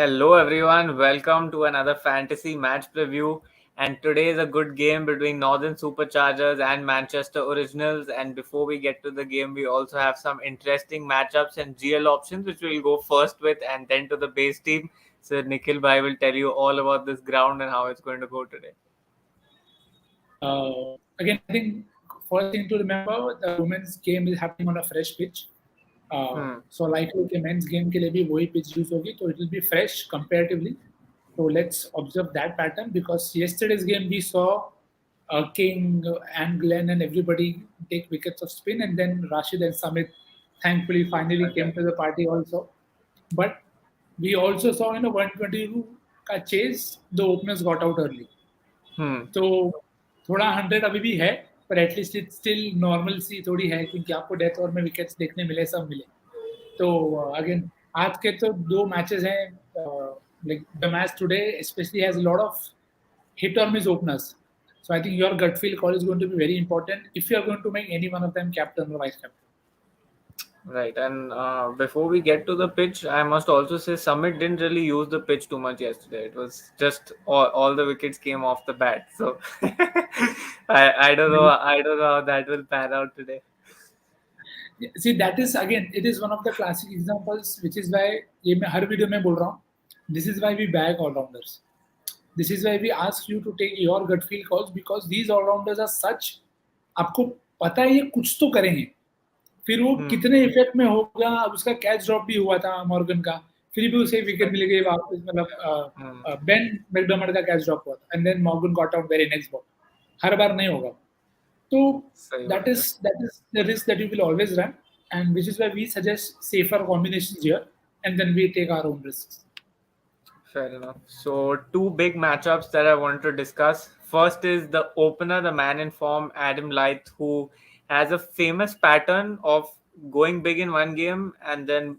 Hello everyone, welcome to another fantasy match preview. And today is a good game between Northern Superchargers and Manchester Originals. And before we get to the game, we also have some interesting matchups and GL options, which we'll go first with and then to the base team. So Nikhil Bhai will tell you all about this ground and how it's going to go today. Again, I think first thing to remember, the women's game is happening on a fresh pitch. So likely the men's game के लिए भी वही pitch use होगी, so it will be fresh comparatively. So let's observe that pattern because yesterday's game we saw King and Glenn and everybody take wickets of spin, and then Rashid and Samit thankfully finally came to the party also. But we also saw in a 122 का chase, the openers got out early. तो थोड़ा 100 अभी भी है पर at least it's still normal सी थोड़ी है क्योंकि आपको डेथ ओवर में विकेट्स देखने मिले सब मिले तो अगेन आज के तो दो मैचेस हैं like the match today specially has a lot of hit और miss openers so I think your gut feel call is going to be very important if you are going to make any one of them captain or vice captain. Right, and before we get to the pitch, I must also say Summit didn't really use the pitch too much yesterday. It was just all the wickets came off the bat. So I don't know how that will pan out today. See, that is again, it is one of the classic examples, which is why ये मैं हर video में बोल रहा हूँ. This is why we bag all-rounders. This is why we ask you to take your gut feel calls because these all-rounders are such. आपको पता है ये कुछ तो करेंगे. फिर वो कितने इफेक्ट में होगा. अब उसका कैच ड्रॉप भी हुआ था मॉर्गन का. फिर भी उसे विकेट मिल गई वापस मतलब बेन मैकडर्मट का कैच ड्रॉप हुआ था. And then Morgan got out very next ball. हर बार नहीं होगा. So that is the risk that you will always run, and which is why we suggest safer combinations here, and then we take our own risks. Fair enough. So two big matchups that I wanted to discuss. First is the opener, the man in form, Adam Lyth, who has a famous pattern of going big in one game and then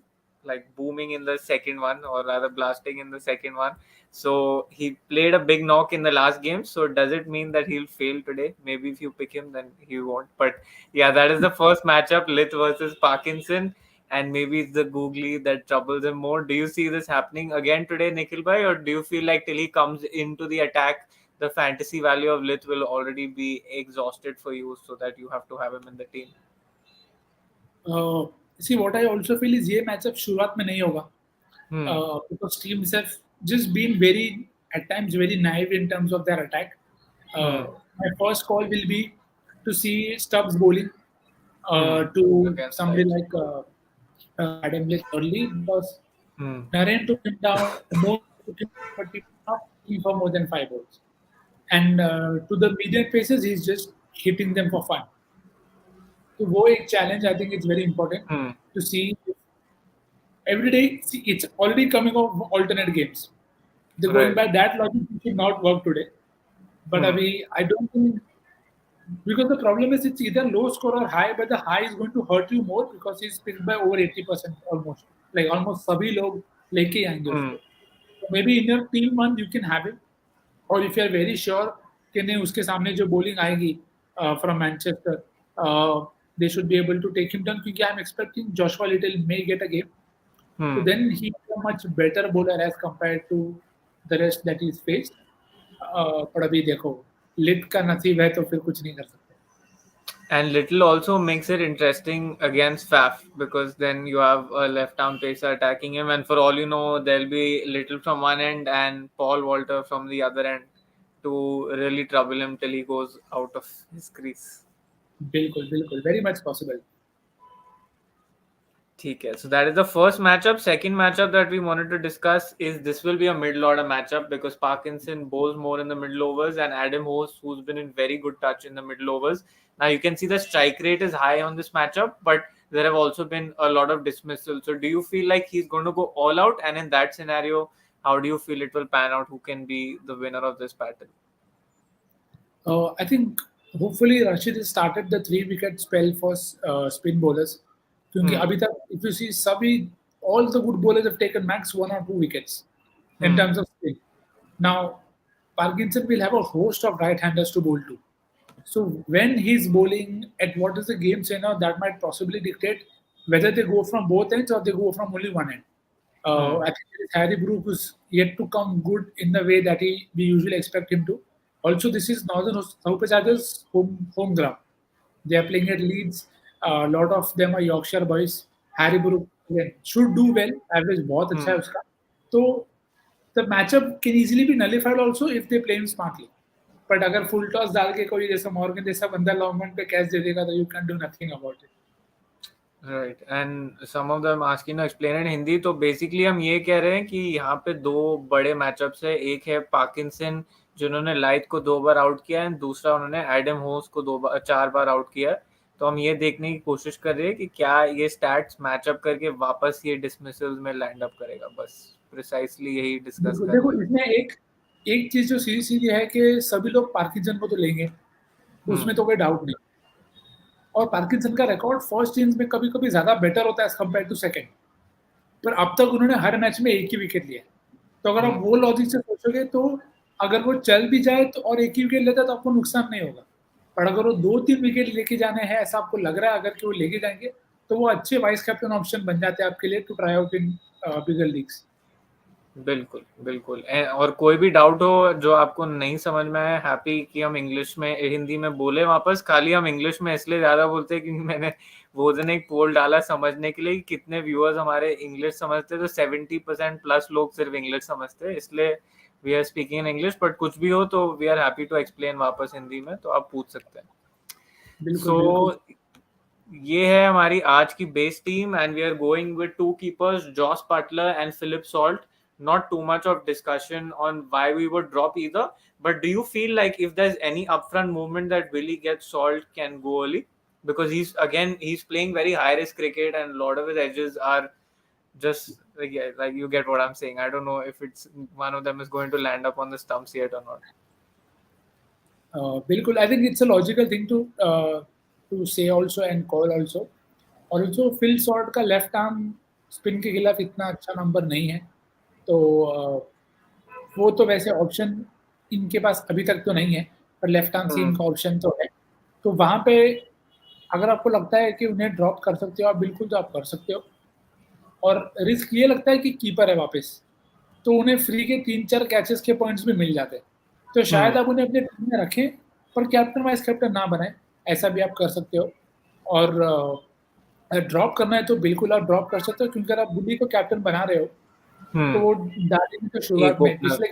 like booming in the second one, or rather blasting in the second one. So he played a big knock in the last game. So does it mean that he'll fail today? Maybe if you pick him, then he won't. But yeah, that is the first matchup, Lyth versus Parkinson. And maybe it's the googly that troubles him more. Do you see this happening again today, Nikhil Bhai, or do you feel like till he comes into the attack, the fantasy value of Lyth will already be exhausted for you, so that you have to have him in the team? See, what I also feel is ये matchup शुरुआत में नहीं होगा because teams have just been very at times very naive in terms of their attack. My first call will be to see Stubbs bowling to somebody like Adam Lyth early because Naren took him down more, but he not for more than 5 balls. And to the medium paces, he's just hitting them for fun. So, वो एक challenge I think it's very important to see. Every day, see, it's already coming off alternate games. They're going by that logic, it should not work today. But I don't think, because the problem is it's either low score or high, but the high is going to hurt you more because he's picked by over 80% almost. Like almost सभी लोग लेके आएंगे उसको. So maybe in your team one you can have him, or if you are very sure कि नहीं उसके सामने जो bowling आएगी from Manchester, they should be able to take him down because I'm expecting Joshua Little may get a game. So then he's a much better bowler as compared to the rest that he's faced. पर अभी देखो Lyth का नसीब है तो फिर कुछ नहीं कर सकते. And Little also makes it interesting against Faf because then you have a left-arm pacer attacking him, and for all you know, there'll be Little from one end and Paul Walter from the other end to really trouble him till he goes out of his crease. बिल्कुल, very much possible. Okay, so that is the first matchup. Second matchup that we wanted to discuss is this will be a middle order matchup because Parkinson bowls more in the middle overs and Adam Hose, who's been in very good touch in the middle overs. Now you can see the strike rate is high on this matchup, but there have also been a lot of dismissals. So do you feel like he's going to go all out? And in that scenario, how do you feel it will pan out? Who can be the winner of this battle? I think hopefully Rashid has started the 3-wicket spell for spin bowlers. क्योंकि अभी तक if you see सभी all the good bowlers have taken max 1 or 2 wickets in terms of spin. Now Parkinson will have a host of right-handers to bowl to. So when he's bowling at what is the game say now, that might possibly dictate whether they go from both ends or they go from only one end. Hmm. I think there is Harry Brook who's yet to come good in the way that we usually expect him to. Also, this is Northern Superchargers home ground. They are playing at Leeds. A lot of them are Yorkshire boys. Harry Brook again should do well. Average बहुत अच्छा है Hmm. उसका. तो the matchup can easily be nullified also if they play him smartly. But अगर full toss डाल के कोई जैसा मॉर्गन जैसा बंदा लॉन्ग रन पे कैच दे देगा तो you can do nothing about it. Right and some of them asking to explain in Hindi. तो बेसिकली हम ये कह रहे हैं कि यहाँ पे दो बड़े मैचअप्स है. एक है पार्किंसन जिन्होंने लाइट को 2 बार आउट किया है, दूसरा उन्होंने एडम होस को 4 बार आउट किया है. तो हम ये देखने की कोशिश कर रहे हैं कि क्या ये स्टैट्स मैचअप करके वापस ये डिसमिसल में लैंड अप करेगा. बस प्रिसाइसली यही डिस्कस बिल्कुल करने देखो लगे. इसमें एक एक चीज जो सीधी सीधी है कि सभी लोग पार्किंसन को तो लेंगे, उसमें तो कोई डाउट नहीं. और पार्किंसन का रिकॉर्ड फर्स्ट इनिंग्स में कभी कभी ज्यादा बेटर होता है एज कम्पेयर टू सेकंड. पर अब तक उन्होंने हर मैच में एक ही विकेट लिया. तो अगर आप वो लॉजिक से सोचोगे तो अगर वो चल भी जाए तो और एक ही विकेट लेता है तो आपको नुकसान नहीं होगा. पर अगर वो 2-3 विकेट लेके जाने हैं ऐसा आपको लग रहा है अगर कि वो लेके जाएंगे तो वो अच्छे वाइस कैप्टन ऑप्शन बन जाते हैं आपके लिए to try out in bigger leagues. बिल्कुल बिल्कुल. और कोई भी डाउट हो जो आपको नहीं समझ में आए, हैप्पी कि हम इंग्लिश में हिंदी में बोले वापस. खाली हम इंग्लिश में इसलिए ज़्यादा बोलते हैं क्योंकि मैंने वो दिन एक पोल डाला समझने के लिए कि कितने व्यूअर्स हमारे इंग्लिश समझते. तो 70% प्लस लोग सिर्फ इंग्लिश समझते हैं, इसलिए we are speaking in English. But कुछ भी हो तो we are happy to explain वापस हिंदी में, तो आप पूछ सकते हैं. बिल्कुल बिल्कुल. सो ये है हमारी आज की base team and we are going with 2 keepers, Jos Buttler and Philip Salt. Not too much of discussion on why we would drop either, but do you feel like if there's any upfront movement that Willie gets Salt can go early? Because he's playing very high risk cricket and a lot of his edges are just like, yeah, like you get what I'm saying. I don't know if it's one of them is going to land up on the stumps yet or not. बिल्कुल. I think it's a logical thing to say also and call also. और also Phil Short का left arm spin के खिलाफ इतना अच्छा number नहीं है. तो वो तो वैसे ऑप्शन इनके पास अभी तक तो नहीं है. पर लेफ्ट आर्म सीम का ऑप्शन तो है. तो वहाँ पे अगर आपको लगता है कि उन्हें ड्रॉप कर सकते हो आप बिल्कुल तो आप कर सकते हो. और रिस्क ये लगता है कि कीपर है वापस तो उन्हें फ्री के 3-4 कैचेस के पॉइंट्स भी मिल जाते हैं. तो शायद आप उन्हें अपने टीम में रखें पर कैप्टन वाइस कैप्टन ना बनाए. ऐसा भी आप कर सकते हो. और ड्रॉप करना है तो बिल्कुल आप ड्रॉप कर सकते हो क्योंकि अगर आप बुली को कैप्टन बना रहे हो तो वो डालेंगे तो शुरुआत एक में ओपनर.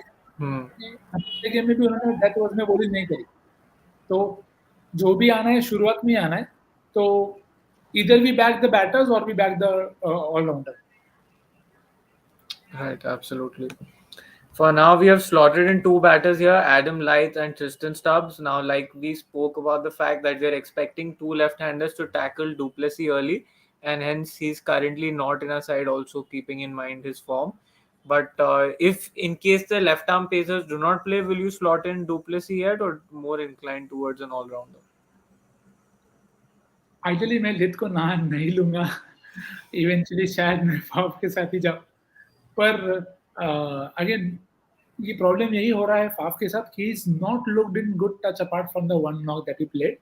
पिछले गेम में भी उन्होंने डेथ ओवर में बॉलिंग नहीं करी. तो जो भी आना है शुरुआत में ही आना है. तो इधर वी बैक द बैटर्स और we back the allrounder. Right, absolutely. For now, we have slotted in 2 batters here, Adam Lyth and Tristan Stubbs. Now, like we spoke about the fact that we're expecting 2 left-handers to tackle Duplessis early, and hence he's currently not in our side, also keeping in mind his form. But if in case the left-arm pacers do not play, will you slot in Duplessis yet or more inclined towards an all-rounder? Ideally मैं लिथ को ना नहीं लूंगा. Eventually शायद मैं Faf के साथ ही जाऊँ. पर अगेन ये प्रॉब्लम यही हो रहा है फाफ के साथ कि is not looked in good touch apart from the one knock that he played.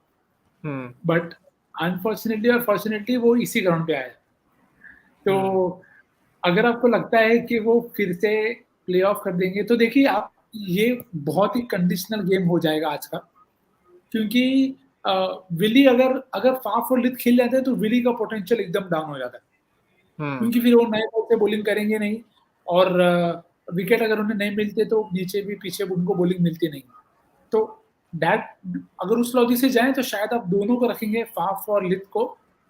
But unfortunately और फॉर्चुनेटली वो इसी ग्राउंड पे आया. तो अगर आपको लगता है कि वो फिर से प्ले ऑफ कर देंगे तो देखिए आप ये बहुत ही कंडीशनल गेम हो जाएगा आज का. क्योंकि विली अगर अगर फाफ और लिथ खेल जाते हैं तो विली का पोटेंशियल एकदम डाउन हो जाता है. क्योंकि फिर वो नए बॉल से बॉलिंग करेंगे नहीं और विकेट अगर उन्हें नहीं मिलते तो नीचे भी पीछे उनको बॉलिंग मिलती नहीं. तो दैट अगर उस लॉजिक से जाएं तो शायद आप दोनों को रखेंगे फाफ और लिथ को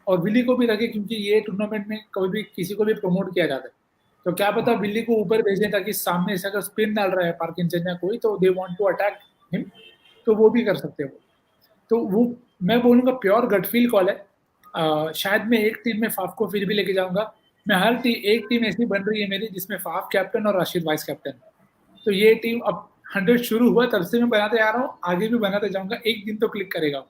और विली को भी रखें क्योंकि ये टूर्नामेंट में कभी भी किसी को भी प्रमोट किया जाता है. तो क्या पता विली को ऊपर भेजें ताकि सामने से अगर स्पिन डाल रहा है पार्किंसन या कोई तो they want to attack him तो वो भी कर सकते हैं. वो तो वो मैं बोलूँगा प्योर गट फील कॉल है. शायद मैं एक टीम में फाफ को फिर भी लेके जाऊंगा. मैं एक टीम ऐसी बन रही है मेरी जिसमें फाफ कैप्टन और राशिद वाइस कैप्टन. तो ये टीम अब 100 शुरू हुआ तब से मैं बनाते आ रहा हूँ, आगे भी बनाते जाऊंगा. एक दिन तो क्लिक करेगा.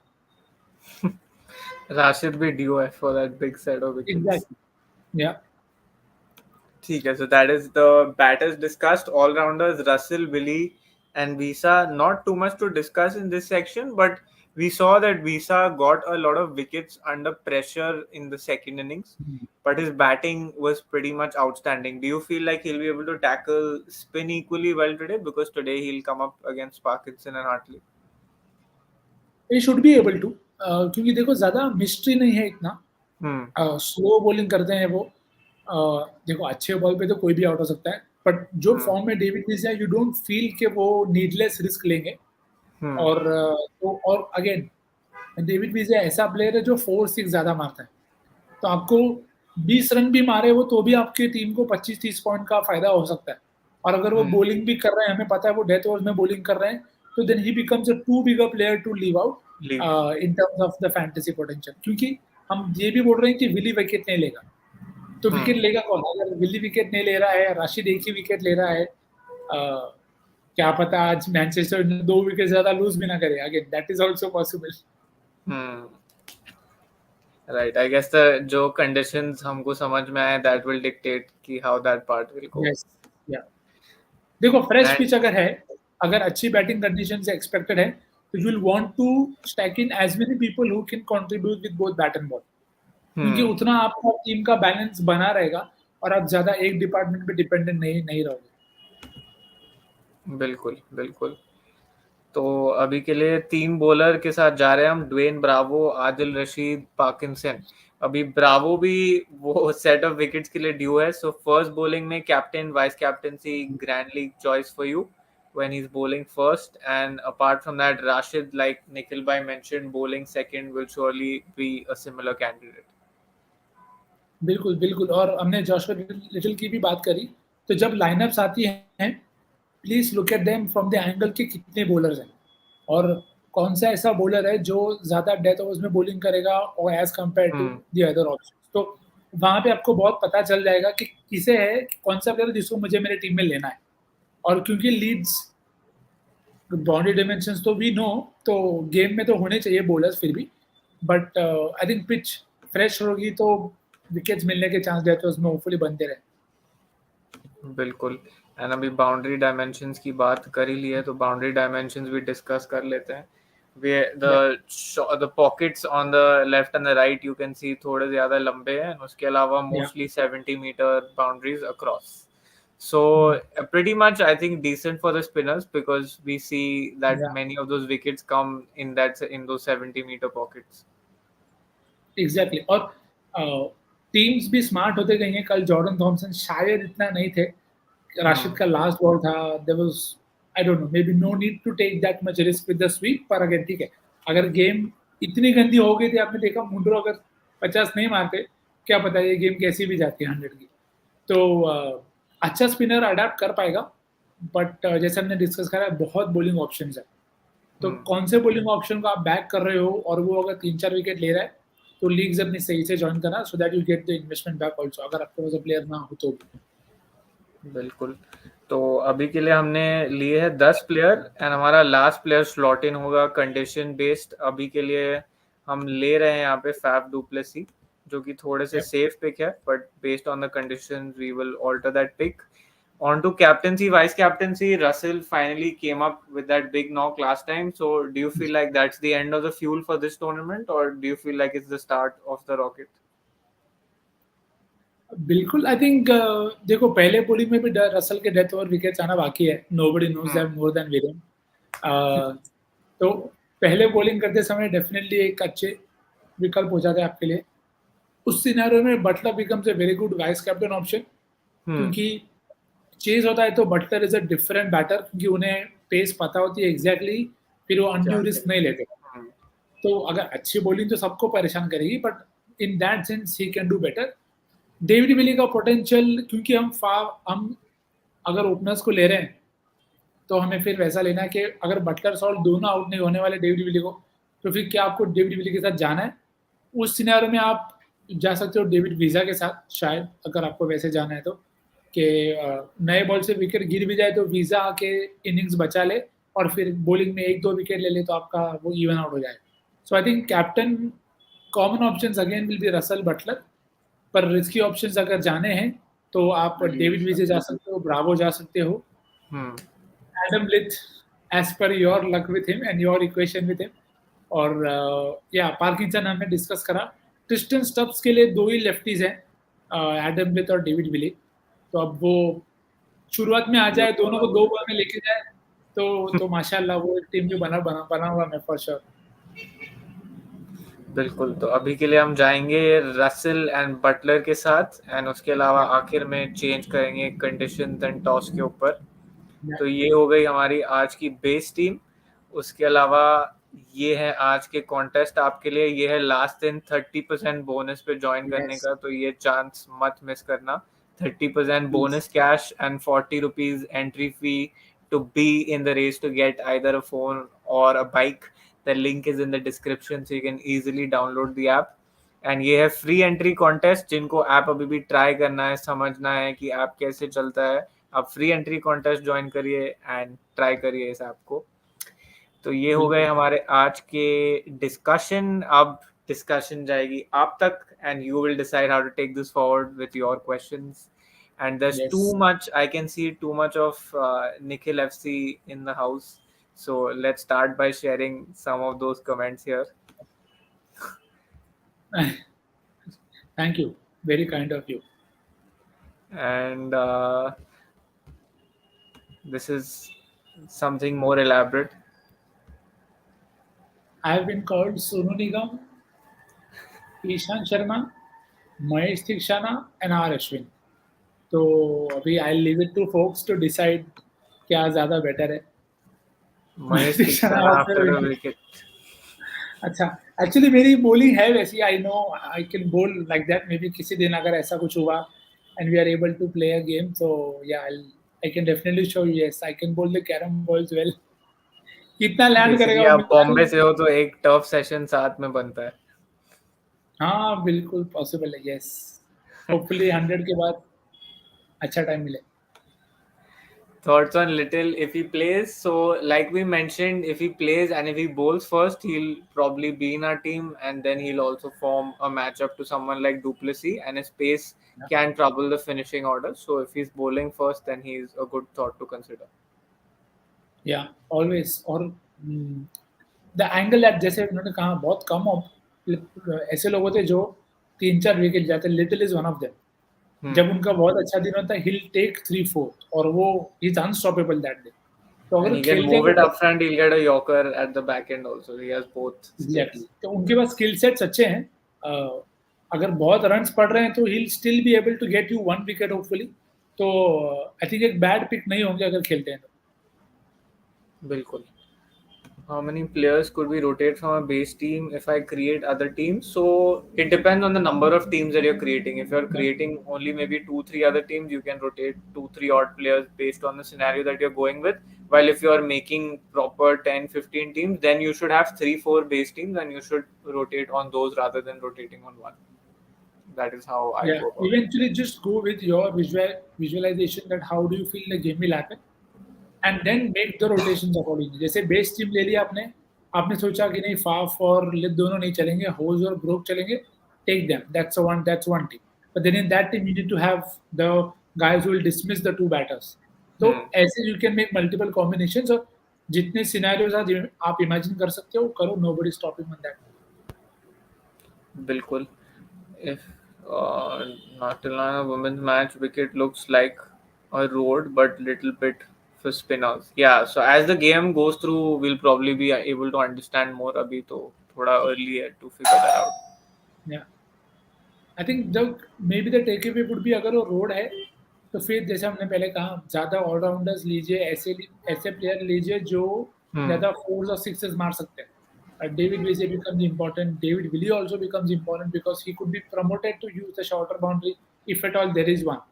राशिद भी ड्यू है for that big set of wickets. Exactly. Yeah. ठीक है, so that is the batters discussed. All-rounders Russell, Willie and Visa. Not too much to discuss in this section, but we saw that Visa got a lot of wickets under pressure in the second innings, but his batting was pretty much outstanding. Do you feel like he'll be able to tackle spin equally well today? Because today he'll come up against Parkinson and Hartley. He should be able to, क्योंकि देखो ज़्यादा mystery नहीं है इतना। Slow bowling करते हैं वो। देखो अच्छे बॉल पे तो कोई भी आउट हो सकता है, बट जो फॉर्म में डेविड विलियम्स है, यू डोंट फील कि वो नीडलेस रिस्क लेंगे। और तो और अगेन डेविड विलियम्स ऐसा प्लेयर है जो 4-6 ज़्यादा मारता है, तो आपको 20 रन भी मारे वो तो भी आपकी टीम को 25-30 पॉइंट का फायदा हो सकता है। और अगर वो बॉलिंग भी कर रहे हैं, हमें पता है वो डेथ ओवर्स में बॉलिंग कर रहे हैं, तो then he becomes a too big a player to leave out in terms of the fantasy potential. क्योंकि हम ये भी बोल रहे हैं कि विली विकेट नहीं लेगा, तो विकेट लेगा कौन? अगर विली विकेट नहीं ले रहा है, राशिद एक ही विकेट ले रहा है, क्या पता आज मैनचेस्टर 2 विकेट ज्यादा लूज भी ना करे। Again that is also possible. Right, I guess the जो कंडीशंस हमको समझ में आए दैट विल डिक्टेट कि how that part will go. Yes, या देखो फ्रेश पिच अगर है, अगर अच्छी बैटिंग कंडीशन से एक्सपेक्टेड है, तो you will want to stack in as many people who can contribute with both bat and ball, क्योंकि उतना आपका टीम का बैलेंस बना रहेगा और आप ज्यादा एक डिपार्टमेंट पे डिपेंडेंट नहीं रहोगे। बिल्कुल बिल्कुल। तो अभी के लिए 3 बॉलर के साथ जा रहे हैं हम, Dwayne Bravo, Adil Rashid, Parkinson. अभी ब्रावो भी वो सेट ऑफ विकेट्स के लिए ड्यू है, सो फर्स्ट बॉलिंग में captain vice captaincy grand league choice for you when he's bowling first, and apart from that Rashid, like Nikhil bhai mentioned, bowling second will surely be a similar candidate. बिल्कुल बिल्कुल। और हमने Joshua little की भी बात करी, तो जब लाइनअप्स आती हैं please look at them from the angle के कितने बॉलर्स हैं और कौन सा ऐसा बॉलर है जो ज्यादा डेथ ओवर्स में बॉलिंग करेगा और as compared to the other options. तो वहां पे आपको बहुत पता चल जाएगा कि किसे है, कौन सा प्लेयर जिसको मुझे मेरे टीम में लेना है। और क्योंकि लीड्स बाउंड्री डायमेंशंस तो वी नो, तो गेम में तो होने चाहिए बॉलर्स फिर भी, but I think pitch fresh होगी तो विकेट्स मिलने के चांस रहते हैं उसमें, होपफुली बनते रहे। बिल्कुल। एंड अभी बाउंड्री डायमेंशंस की बात कर ही ली है, तो बाउंड्री डायमेंशंस भी डिस्कस कर लेते हैं। the pockets on the left and the right you can see थोड़े ज्यादा लंबे हैं, उसके अलावा mostly 70 meter boundaries across. So pretty much I think decent for the spinners, because we see that many of those wickets come in those 70 meter pockets. Exactly. और teams भी smart होते गई हैं। कल जॉर्डन थॉमसन शायद इतना नहीं थे, राशिद का लास्ट बॉल था, there was I don't know, maybe no need to take that much risk with the sweep. पर अगर ठीक है, अगर गेम इतनी गंदी हो गई थी, आपने देखा मुंड्रो अगर 50 नहीं मारते, क्या पता ये गेम कैसी भी जाती है 100 की। तो अच्छा स्पिनर अडेप्ट कर पाएगा, बट जैसे हमने डिस्कस करा बहुत बॉलिंग ऑप्शंस है, तो कौन से बॉलिंग ऑप्शन को आप बैक कर रहे हो और वो अगर 3-4 विकेट ले रहा है, तो लीग्स अपनी सही से ज्वाइन करना, so that you get the investment back also, अगर आपके पास प्लेयर ना हो तो। बिल्कुल। तो अभी के लिए हमने लिए है 10 प्लेयर, एंड हमारा लास्ट प्लेयर स्लॉट इन होगा कंडीशन बेस्ड। अभी के लिए हम ले रहे हैं यहाँ पे फैफ डुप्लेसी, जो कि थोड़े से सेफ पिक है, but based on the conditions we will alter that pick. On to captaincy, vice captaincy, Russell finally came up with that big knock last time. So do you feel like that's the end of the fuel for this tournament, or do you feel like it's the start of the rocket? बिल्कुल, I think देखो पहले bowling में भी Russell के death over wickets आना बाकी है, nobody knows that more than William. तो पहले बॉलिंग करते समय डेफिनेटली एक अच्छे विकल्प हो जाता है आपके लिए। उस सिनेरियो में Buttler becomes a very good vice captain option, क्योंकि चेज होता है तो Buttler is a different batter, क्योंकि उन्हें पेस पता होती है एग्जैक्टली, फिर वो अनड्यू रिस्क नहीं लेते। तो अगर अच्छी बॉलिंग तो सबको परेशान करेगी, but in that sense he can do better. David Willey का पोटेंशियल, क्योंकि हम अगर ओपनर्स को ले रहे हैं, तो हमें फिर वैसा लेना है कि अगर बटलर सॉल्ट दोनों आउट नहीं होने वाले डेविड विली को, तो फिर क्या आपको डेविड विली के साथ जाना है? उस सिनेरियो में आप जा सकते हो डेविड वीजा के साथ, शायद अगर आपको वैसे जाना है तो, कि नए बॉल से विकेट गिर भी जाए तो वीजा आके इनिंग्स बचा ले और फिर बॉलिंग में 1-2 विकेट ले ले, तो आपका वो इवन आउट हो जाए। So I think captain common options again will be Russell Buttler, पर रिस्की ऑप्शंस अगर जाने हैं तो आप डेविड विजे जा सकते हो, ब्रावो जा सकते हो, Adam Lyth as per your luck with him and your equation with him, और या पार्किंसन हमने डिस्कस करा। ट्रिस्टन स्टब्स के लिए दो ही लेफ्टीज हैं, एडम विथ और डेविड विली। तो अब वो शुरुआत में आ वो जाए, तो दोनों को 2 बॉल में लेके जाए, तो माशाल्लाह वो एक टीम भी बना बना बना हुआ है फॉर श्योर। बिल्कुल। तो अभी के लिए हम जाएंगे रसल एंड बटलर के साथ, एंड उसके अलावा या आखिर में चेंज करेंगे कंडीशन एंड टॉस के ऊपर। या तो ये हो गई हमारी आज की बेस टीम। उसके अलावा ये है आज के कॉन्टेस्ट आपके लिए, ये है लास्ट दिन 30% बोनस पे ज्वाइन करने यस का, तो ये चांस मत मिस करना। 30% please. bonus cash and 40 rupees entry fee to be in the race to get either a phone or a bike. The link is in the description so you can easily download the app. And ये है free entry contest, जिनको app अभी भी try करना है, समझना है कि ऐप कैसे चलता है, आप फ्री एंट्री कॉन्टेस्ट ज्वाइन करिए एंड ट्राई करिए इस ऐप को। तो ये हो गए बिल्कुल। हमारे आज के डिस्कशन। अब डिस्कशन जाएगी आप तक, and you will decide how to take this forward with your questions. And there's too yes. much, I can see too much of Nikhil FC in the house. So let's start by sharing some of those comments here. Thank you, very kind of you. And this is something more elaborate. I have been called Sonu Nigam, Ishan Sharma, Maheesh Theekshana and R Ashwin. तो अभी I leave it to folks to decide क्या ज्यादा better है। Maheesh Mahesh Theekshana Tiksana after after a winning। wicket. अच्छा, actually मेरी bowling है वैसी, I know I can bowl like that. Maybe किसी दिन अगर ऐसा कुछ हुआ and we are able to play a game, तो या I can definitely show you. Yes, I can bowl the carrom balls well. कितना लैंड करेगा बेसिकली वो आप मुझे बॉम्बे मालूम से हो तो एक टफ सेशन साथ में बनता है। हाँ, बिल्कुल पॉसिबल है। यस, होपफुली 100 के बाद अच्छा टाइम मिले। Thoughts on Little if he plays? So, like we mentioned, if he plays and if he bowls first, he'll probably be in our team, and then he'll also form a matchup to someone like Duplessis, and his pace can trouble the finishing order. So, if he's bowling first, then he's a good thought to consider. या always. और the angle that, जैसे उन्होंने कहा, बहुत कम ऐसे लोग होते जो 3-4 विकेट जाते। Little is one of them. Hmm. जब उनका बहुत अच्छा दिन होता है, हिल टेक 3-4, और वो इज अनस्टॉपेबल दैट डे। तो And अगर he can खेलते हैं move it तो up front, he'll get a yorker at the back end also. He has both exactly, skills. तो उनके पास स्किल सेट्स अच्छे हैं। अगर बहुत रन्स पड़ रहे हैं तो he'll still be able to get you 1 wicket hopefully. तो आई थिंक एक बैड पिक नहीं होंगे अगर खेलते हैं तो। बिल्कुल। How many players could we rotate from a base team if I create other teams? So it depends on the number of teams that you're creating. If you're creating only maybe 2, 3 other teams, you can rotate 2, 3 odd players based on the scenario that you're going with. While if you're making proper 10, 15 teams, then you should have 3, 4 base teams and you should rotate on those rather than rotating on one. That is how I Yeah, go about it. eventually just go with your visualization that how do you feel the game will happen, and then make the rotations accordingly. जैसे base team ले लिया आपने, आपने सोचा कि नहीं Faf और lip दोनों नहीं चलेंगे, होज और ब्रोक चलेंगे, take them, that's one team. But then in that team you need to have the guys who will dismiss the two batters. तो Hmm. ऐसे you can make multiple combinations, और जितने सिनेरियोज आप इमेजिन कर सकते हो करो, nobody stopping on that. बिल्कुल। If not till now, women's match wicket looks like a road, but little bit for spinners. Yeah. So as the game goes through, we'll probably be able to understand more. अभी तो थोड़ा early है to figure that out. Yeah. I think the maybe the takeaway would be वुड बी, अगर वो road है तो फिर जैसे हमने पहले कहा, ज़्यादा ऑलराउंडर्स लीजिए, ऐसे प्लेयर लीजिए जो Hmm. ज़्यादा फोर्स और सिक्सेस मार सकते हैं। David Vijay becomes important. David Willie also becomes important because he could be promoted to use the shorter boundary if at all there is one.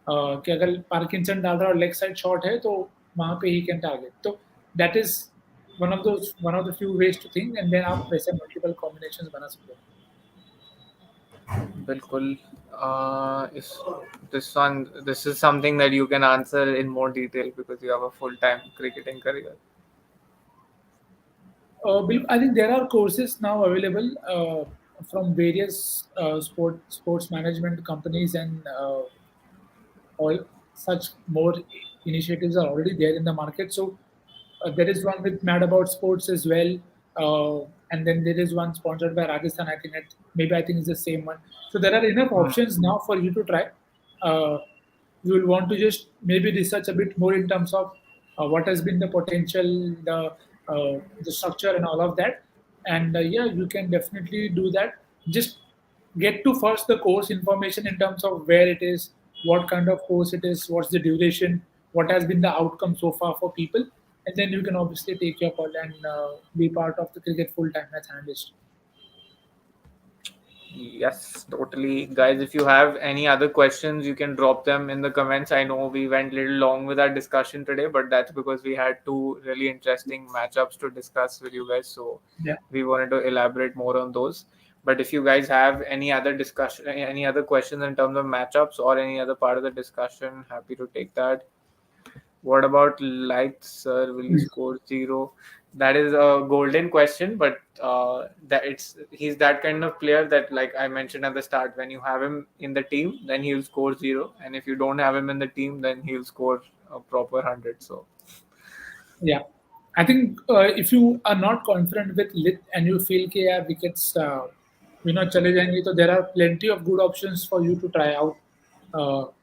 कि अगर पार्किंसन डाल रहा है और लेग साइड शॉट है तो वहाँ पे ही कैन टारगेट। तो that is one of the few ways to think, and then आप वैसे मल्टीपल कॉम्बिनेशंस बना सकते हो। बिल्कुल। Is this is something that you can answer in more detail because you have a full-time cricketing career. I think there are courses now available from various sports management companies, and all such more initiatives are already there in the market. So there is one with Mad About Sports as well. and then there is one sponsored by Rajasthan. Maybe I think it's the same one. So there are enough options now for you to try. Uh, you will want to just maybe research a bit more in terms of what has been the potential, the structure, and all of that. And yeah, you can definitely do that. Just get to first the course information in terms of where it is, what kind of course it is, what's the duration, what has been the outcome so far for people, and then you can obviously take your call and be part of the cricket full time as analyst. Yes, totally. Guys, if you have any other questions, you can drop them in the comments. I know we went a little long with our discussion today, but that's because we had two really interesting matchups to discuss with you guys. So Yeah. we wanted to elaborate more on those. But if you guys have any other discussion, any other questions in terms of matchups or any other part of the discussion, happy to take that. What about light, sir? Will he score zero? That is a golden question, but that he's that kind of player that, like I mentioned at the start, when you have him in the team, then he'll score zero, and if you don't have him in the team, then he'll score a proper 100. So Yeah, I think if you are not confident with lit and you feel कि यार wickets चले जाएंगे, तो there are plenty of good options for you to try out.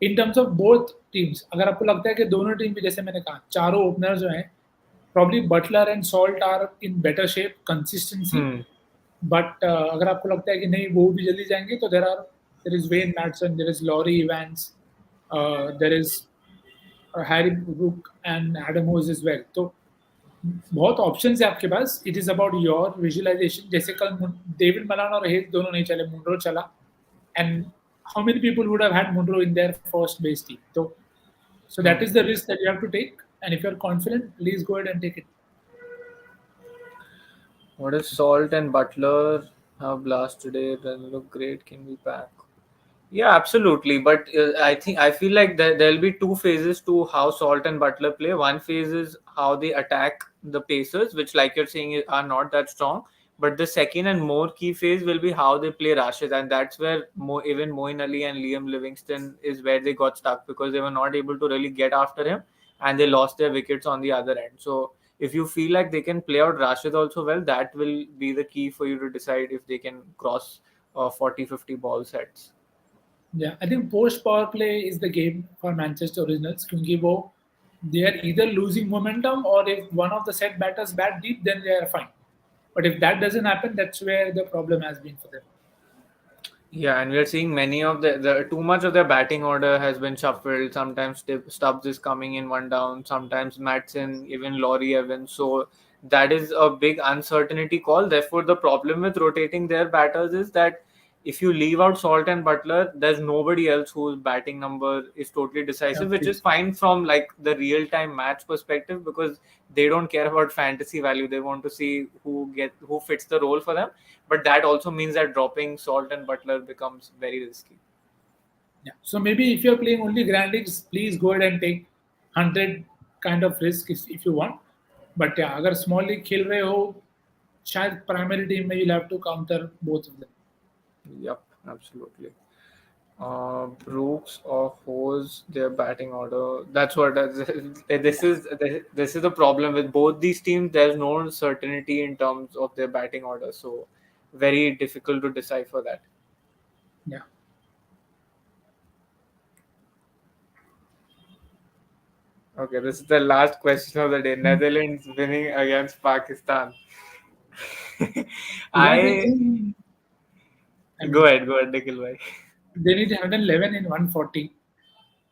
In terms of both teams, अगर आपको लगता है कि दोनों टीम भी, जैसे मैंने कहा, चारों ओपनर जो हैं, probably Butler and Salt are in better shape, consistency. But अगर आपको लगता है कि नहीं वो भी जल्दी जाएंगे, तो there is Wayne Madsen, there is Laurie Evans, there is Harry Brook and Adam Hose is well. तो बहुत ऑप्शंस है आपके पास. It is about your visualisation. जैसे कल डेविड मलान और हेज दोनों नहीं चले, मुंड्रो चला, and how many people would have had Munro in their first base team. तो so that is the risk that you have to take, and if you're confident, please go ahead and take it. what if Salt and Butler have blast today? Then look great. Can we pack? Yeah, absolutely. But I feel like there'll be two phases to how Salt and Butler play. One phase is how they attack the Pacers, which, like you're saying, are not that strong. But the second and more key phase will be how they play Rashid, and that's where even Moeen Ali and Liam Livingston is where they got stuck because they were not able to really get after him, and they lost their wickets on the other end. So if you feel like they can play out Rashid also well, that will be the key for you to decide if they can cross 40-50 ball sets. Yeah, I think post power play is the game for Manchester Originals, क्योंकि वो they are either losing momentum, or if one of the set batters bat deep, then they are fine. But if that doesn't happen, that's where the problem has been for them. Yeah, and we are seeing many of the too much of their batting order has been shuffled. Sometimes Stubbs is coming in one down, sometimes Matson, even Laurie Evans. So that is a big uncertainty call. Therefore, the problem with rotating their batters is that if you leave out Salt and Butler, there's nobody else whose batting number is totally Yeah, decisive, which is please. fine from like the real time match perspective because they don't care about fantasy value. They want to see who fits the role for them, but that also means that dropping Salt and Butler becomes very risky. Yeah. So maybe if you're playing only Grand Leagues, please go ahead and take 100 kind of risk if you want. But yeah, अगर small league खेल रहे हो, शायद primary team में you'll have to counter both of them. Yep, absolutely. Brooks or Hose, their batting order. That's what this is the problem with both these teams. There's no certainty in terms of their batting order, so very difficult to decipher that. Yeah. Okay, this is the last question of the day. Netherlands winning against Pakistan. Yeah, I I Go mean, ahead, Nikhil bhai. they need 111 in 140,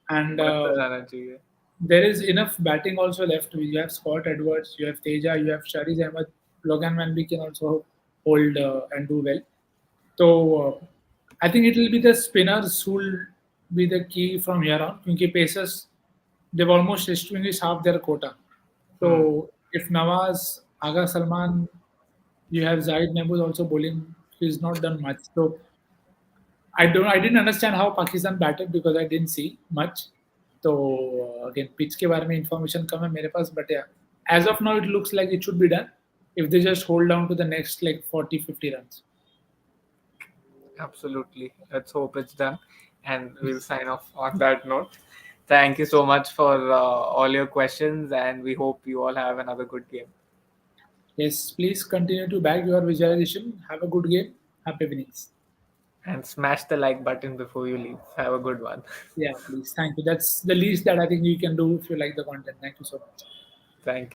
and 1 आना चाहिए. there is enough batting also left. You have Scott Edwards, you have Teja, you have Shariz Ahmed, Logan Manby can also hold and do well. So I think it will be the spinners who will be the key from here on. Because Pacers, they've almost extinguished half their quota. So if Nawaz, Aga Salman, you have Zahid Mahmood also bowling, he's not done much. So I didn't understand how Pakistan batted because I didn't see much. So again, pitch के बारे में information कम है मेरे पास, but yeah, as of now it looks like it should be done if they just hold down to the next like 40-50 runs. Absolutely. Let's hope it's done. And we'll sign off on that note. Thank you so much for all your questions, and we hope you all have another good game. Yes, please continue to back your visualization. Have a good game. Happy winnings. And smash the like button before you leave. Have a good one. Yeah, please. Thank you. That's the least that I think you can do if you like the content. Thank you so much. Thank you.